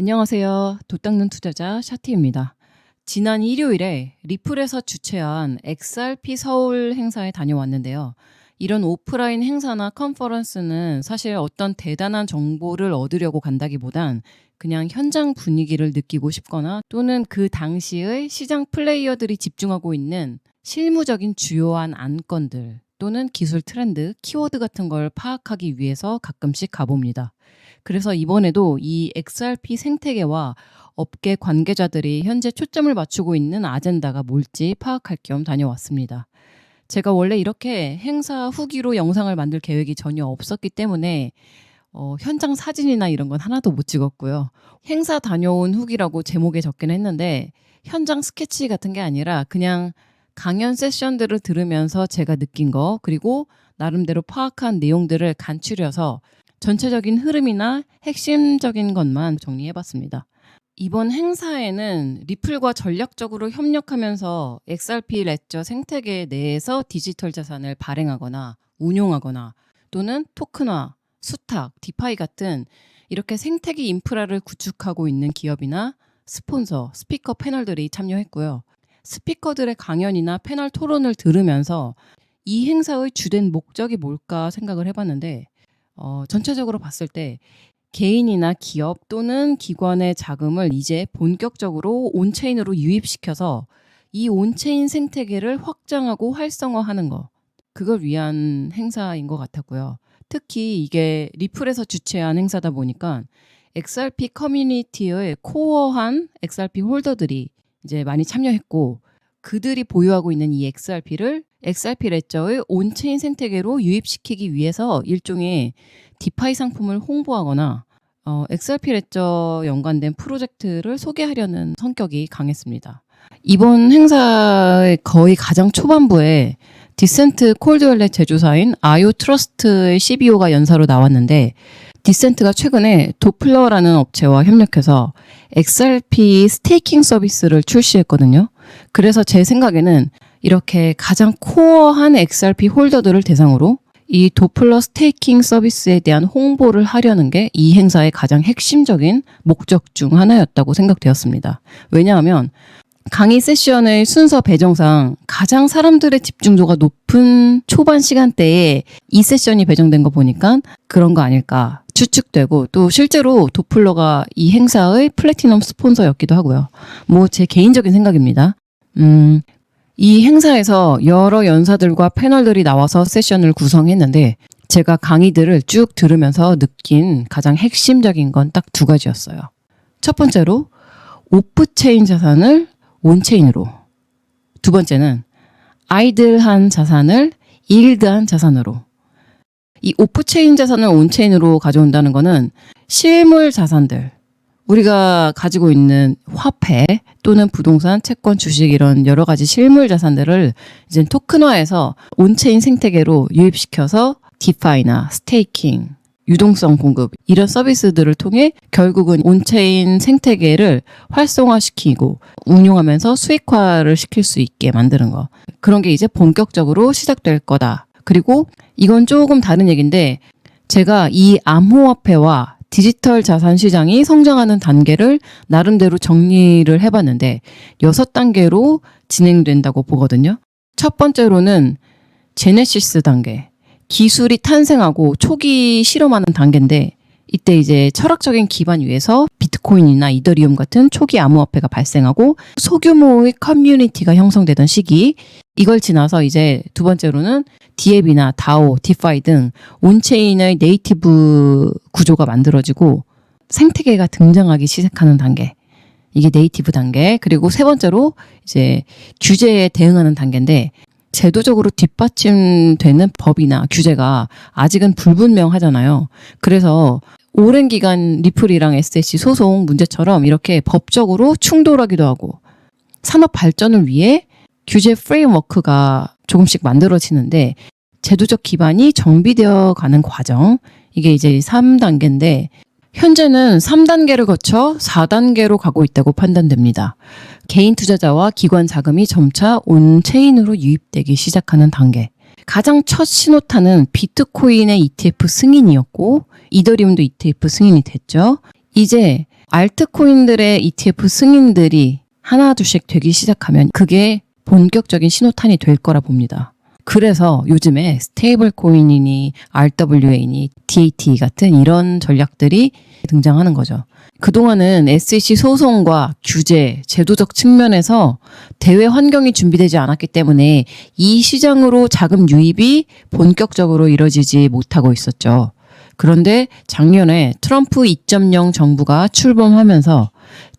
안녕하세요. 돛 닦는 투자자 샤티입니다. 지난 일요일에 리플에서 주최한 XRP 서울 행사에 다녀왔는데요. 이런 오프라인 행사나 컨퍼런스는 사실 어떤 대단한 정보를 얻으려고 간다기보단 그냥 현장 분위기를 느끼고 싶거나 또는 그 당시의 시장 플레이어들이 집중하고 있는 실무적인 주요한 안건들 또는 기술 트렌드, 키워드 같은 걸 파악하기 위해서 가끔씩 가봅니다. 그래서 이번에도 이 XRP 생태계와 업계 관계자들이 현재 초점을 맞추고 있는 아젠다가 뭘지 파악할 겸 다녀왔습니다. 제가 원래 이렇게 행사 후기로 영상을 만들 계획이 전혀 없었기 때문에 현장 사진이나 이런 건 하나도 못 찍었고요. 행사 다녀온 후기라고 제목에 적긴 했는데 현장 스케치 같은 게 아니라 그냥 강연 세션들을 들으면서 제가 느낀 거 그리고 나름대로 파악한 내용들을 간추려서 전체적인 흐름이나 핵심적인 것만 정리해봤습니다. 이번 행사에는 리플과 전략적으로 협력하면서 XRP 레저 생태계 내에서 디지털 자산을 발행하거나 운용하거나 또는 토큰화, 수탁, 디파이 같은 이렇게 생태계 인프라를 구축하고 있는 기업이나 스폰서, 스피커 패널들이 참여했고요. 스피커들의 강연이나 패널 토론을 들으면서 이 행사의 주된 목적이 뭘까 생각을 해봤는데 전체적으로 봤을 때 개인이나 기업 또는 기관의 자금을 이제 본격적으로 온체인으로 유입시켜서 이 온체인 생태계를 확장하고 활성화하는 거, 그걸 위한 행사인 것 같았고요. 특히 이게 리플에서 주최한 행사다 보니까 XRP 커뮤니티의 코어한 XRP 홀더들이 이제 많이 참여했고 그들이 보유하고 있는 이 XRP를 XRP 레저의 온체인 생태계로 유입시키기 위해서 일종의 디파이 상품을 홍보하거나 XRP 레저 연관된 프로젝트를 소개하려는 성격이 강했습니다. 이번 행사의 거의 가장 초반부에 디센트 콜드웰렛 제조사인 아요 트러스트의 CBO가 연사로 나왔는데 디센트가 최근에 도플러라는 업체와 협력해서 XRP 스테이킹 서비스를 출시했거든요. 그래서 제 생각에는 이렇게 가장 코어한 XRP 홀더들을 대상으로 이 도플러 스테이킹 서비스에 대한 홍보를 하려는 게 이 행사의 가장 핵심적인 목적 중 하나였다고 생각되었습니다. 왜냐하면 강의 세션의 순서 배정상 가장 사람들의 집중도가 높은 초반 시간대에 이 세션이 배정된 거 보니까 그런 거 아닐까 추측되고 또 실제로 도플러가 이 행사의 플래티넘 스폰서였기도 하고요. 뭐 제 개인적인 생각입니다. 이 행사에서 여러 연사들과 패널들이 나와서 세션을 구성했는데 제가 강의들을 쭉 들으면서 느낀 가장 핵심적인 건 딱 두 가지였어요. 첫 번째로 오프체인 자산을 온체인으로, 두 번째는 아이들한 자산을 일드한 자산으로. 이 오프체인 자산을 온체인으로 가져온다는 거는 실물 자산들, 우리가 가지고 있는 화폐 또는 부동산, 채권, 주식 이런 여러 가지 실물 자산들을 이제 토큰화해서 온체인 생태계로 유입시켜서 디파이나 스테이킹, 유동성 공급 이런 서비스들을 통해 결국은 온체인 생태계를 활성화시키고 운용하면서 수익화를 시킬 수 있게 만드는 거. 그런 게 이제 본격적으로 시작될 거다. 그리고 이건 조금 다른 얘기인데 제가 이 암호화폐와 디지털 자산 시장이 성장하는 단계를 나름대로 정리를 해봤는데 6단계로 진행된다고 보거든요. 첫 번째로는 제네시스 단계, 기술이 탄생하고 초기 실험하는 단계인데 이때 이제 철학적인 기반 위에서 비트코인이나 이더리움 같은 초기 암호화폐가 발생하고 소규모의 커뮤니티가 형성되던 시기, 이걸 지나서 이제 두 번째로는 디앱이나 다오, 디파이 등 온체인의 네이티브 구조가 만들어지고 생태계가 등장하기 시작하는 단계, 이게 네이티브 단계. 그리고 세 번째로 이제 규제에 대응하는 단계인데 제도적으로 뒷받침되는 법이나 규제가 아직은 불분명하잖아요. 그래서 오랜 기간 리플이랑 SEC 소송 문제처럼 이렇게 법적으로 충돌하기도 하고 산업 발전을 위해 규제 프레임워크가 조금씩 만들어지는데 제도적 기반이 정비되어 가는 과정, 이게 이제 3단계인데 현재는 3단계를 거쳐 4단계로 가고 있다고 판단됩니다. 개인 투자자와 기관 자금이 점차 온체인으로 유입되기 시작하는 단계. 가장 첫 신호탄은 비트코인의 ETF 승인이었고 이더리움도 ETF 승인이 됐죠. 이제 알트코인들의 ETF 승인들이 하나둘씩 되기 시작하면 그게 본격적인 신호탄이 될 거라 봅니다. 그래서 요즘에 스테이블 코인이니 RWA니 DAT 같은 이런 전략들이 등장하는 거죠. 그동안은 SEC 소송과 규제, 제도적 측면에서 대외 환경이 준비되지 않았기 때문에 이 시장으로 자금 유입이 본격적으로 이뤄지지 못하고 있었죠. 그런데 작년에 트럼프 2.0 정부가 출범하면서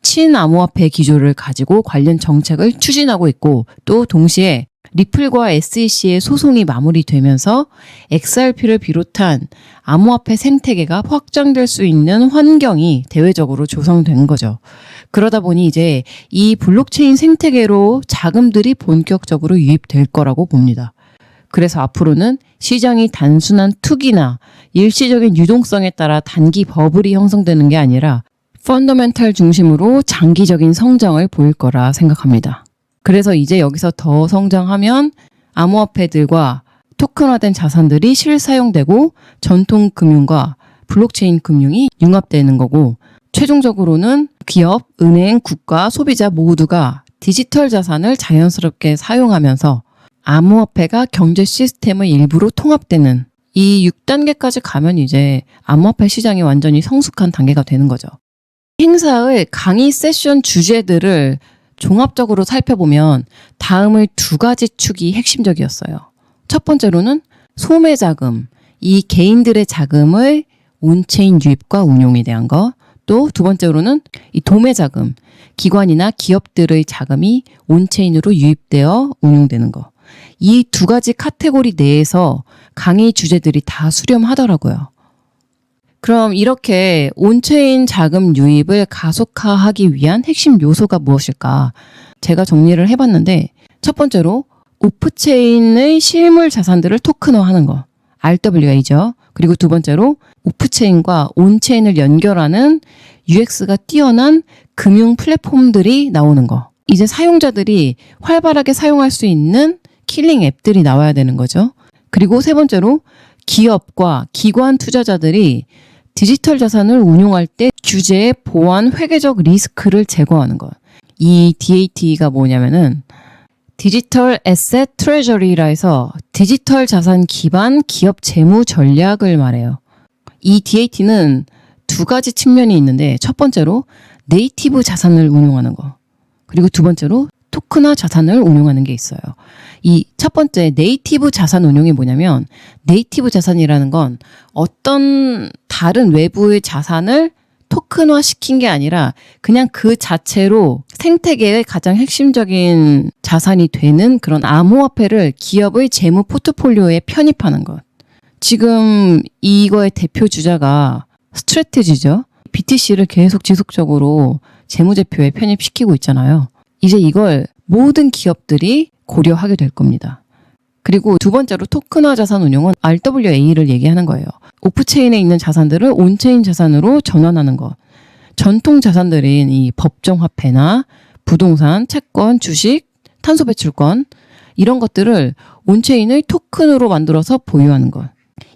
친암호화폐 기조를 가지고 관련 정책을 추진하고 있고 또 동시에 리플과 SEC의 소송이 마무리되면서 XRP를 비롯한 암호화폐 생태계가 확장될 수 있는 환경이 대외적으로 조성된 거죠. 그러다 보니 이제 이 블록체인 생태계로 자금들이 본격적으로 유입될 거라고 봅니다. 그래서 앞으로는 시장이 단순한 투기나 일시적인 유동성에 따라 단기 버블이 형성되는 게 아니라 펀더멘탈 중심으로 장기적인 성장을 보일 거라 생각합니다. 그래서 이제 여기서 더 성장하면 암호화폐들과 토큰화된 자산들이 실사용되고 전통 금융과 블록체인 금융이 융합되는 거고 최종적으로는 기업, 은행, 국가, 소비자 모두가 디지털 자산을 자연스럽게 사용하면서 암호화폐가 경제 시스템의 일부로 통합되는 이 6단계까지 가면 이제 암호화폐 시장이 완전히 성숙한 단계가 되는 거죠. 행사의 강의 세션 주제들을 종합적으로 살펴보면 다음의 두 가지 축이 핵심적이었어요. 첫 번째로는 소매 자금, 이 개인들의 자금의 온체인 유입과 운용에 대한 거. 또 두 번째로는 이 도매 자금, 기관이나 기업들의 자금이 온체인으로 유입되어 운용되는 거. 이 두 가지 카테고리 내에서 강의 주제들이 다 수렴하더라고요. 그럼 이렇게 온체인 자금 유입을 가속화하기 위한 핵심 요소가 무엇일까? 제가 정리를 해봤는데 첫 번째로 오프체인의 실물 자산들을 토큰화하는 거, RWA죠. 그리고 두 번째로 오프체인과 온체인을 연결하는 UX가 뛰어난 금융 플랫폼들이 나오는 거. 이제 사용자들이 활발하게 사용할 수 있는 킬링 앱들이 나와야 되는 거죠. 그리고 세 번째로 기업과 기관 투자자들이 디지털 자산을 운용할 때 규제의 보안 회계적 리스크를 제거하는 것. 이 DAT가 뭐냐면은 디지털 에셋 트레저리라 해서 디지털 자산 기반 기업 재무 전략을 말해요. 이 DAT는 두 가지 측면이 있는데 첫 번째로 네이티브 자산을 운용하는 거. 그리고 두 번째로 토큰화 자산을 운용하는 게 있어요. 이 첫 번째 네이티브 자산 운용이 뭐냐면 네이티브 자산이라는 건 어떤 다른 외부의 자산을 토큰화 시킨 게 아니라 그냥 그 자체로 생태계의 가장 핵심적인 자산이 되는 그런 암호화폐를 기업의 재무 포트폴리오에 편입하는 것. 지금 이거의 대표 주자가 스트래티지죠. BTC를 계속 지속적으로 재무제표에 편입시키고 있잖아요. 이제 이걸 모든 기업들이 고려하게 될 겁니다. 그리고 두 번째로 토큰화 자산 운용은 RWA를 얘기하는 거예요. 오프체인에 있는 자산들을 온체인 자산으로 전환하는 것. 전통 자산들인 이 법정화폐나 부동산, 채권, 주식, 탄소 배출권 이런 것들을 온체인의 토큰으로 만들어서 보유하는 것.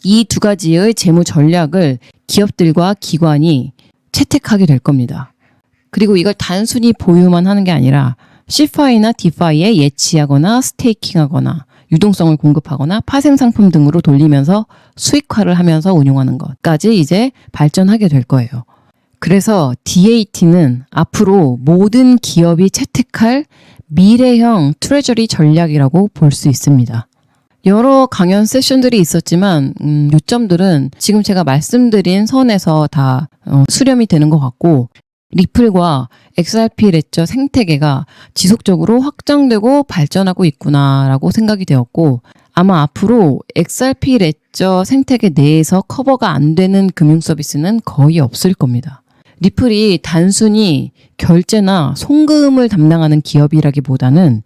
이 두 가지의 재무 전략을 기업들과 기관이 채택하게 될 겁니다. 그리고 이걸 단순히 보유만 하는 게 아니라 CFI나 DeFi에 예치하거나 스테이킹하거나 유동성을 공급하거나 파생 상품 등으로 돌리면서 수익화를 하면서 운용하는 것까지 이제 발전하게 될 거예요. 그래서 DAT는 앞으로 모든 기업이 채택할 미래형 트레저리 전략이라고 볼 수 있습니다. 여러 강연 세션들이 있었지만 요점들은 지금 제가 말씀드린 선에서 다 수렴이 되는 것 같고 리플과 XRP 레저 생태계가 지속적으로 확장되고 발전하고 있구나라고 생각이 되었고 아마 앞으로 XRP 레저 생태계 내에서 커버가 안 되는 금융 서비스는 거의 없을 겁니다. 리플이 단순히 결제나 송금을 담당하는 기업이라기보다는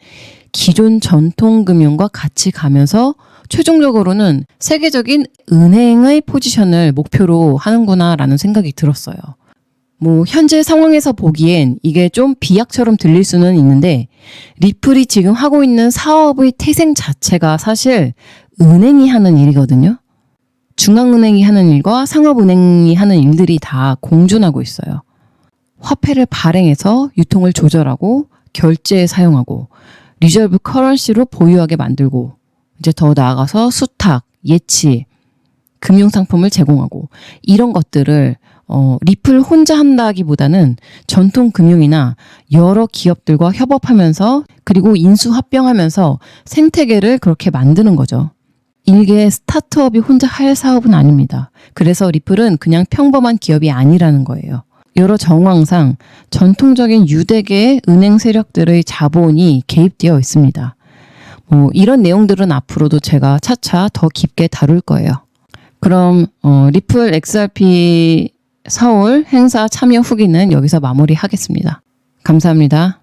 기존 전통금융과 같이 가면서 최종적으로는 세계적인 은행의 포지션을 목표로 하는구나라는 생각이 들었어요. 현재 상황에서 보기엔 이게 좀 비약처럼 들릴 수는 있는데 리플이 지금 하고 있는 사업의 태생 자체가 사실 은행이 하는 일이거든요. 중앙은행이 하는 일과 상업은행이 하는 일들이 다 공존하고 있어요. 화폐를 발행해서 유통을 조절하고 결제에 사용하고 리저브 커런시로 보유하게 만들고 이제 더 나아가서 수탁, 예치, 금융상품을 제공하고 이런 것들을 리플 혼자 한다기보다는 전통 금융이나 여러 기업들과 협업하면서 그리고 인수합병하면서 생태계를 그렇게 만드는 거죠. 일개 스타트업이 혼자 할 사업은 아닙니다. 그래서 리플은 그냥 평범한 기업이 아니라는 거예요. 여러 정황상 전통적인 유대계의 은행 세력들의 자본이 개입되어 있습니다. 이런 내용들은 앞으로도 제가 차차 더 깊게 다룰 거예요. 그럼 리플 XRP 서울 행사 참여 후기는 여기서 마무리하겠습니다. 감사합니다.